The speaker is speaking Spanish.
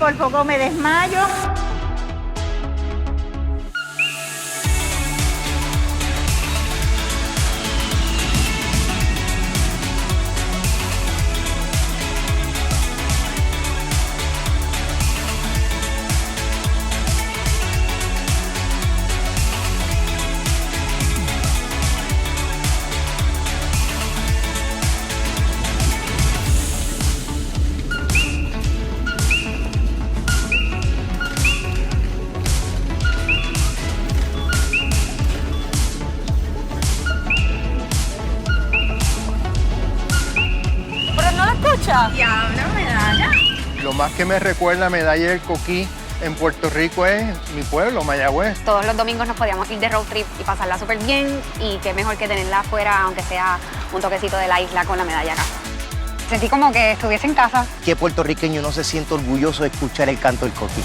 por poco me desmayo. ¿Pero no la escucha? Y ahora medalla. Lo más que me recuerda a Medalla del Coquí en Puerto Rico es mi pueblo, Mayagüez. Todos los domingos nos podíamos ir de road trip y pasarla súper bien y qué mejor que tenerla afuera, aunque sea un toquecito de la isla con la medalla acá. Sentí como que estuviese en casa. ¿Qué puertorriqueño no se siente orgulloso de escuchar el canto del coquí?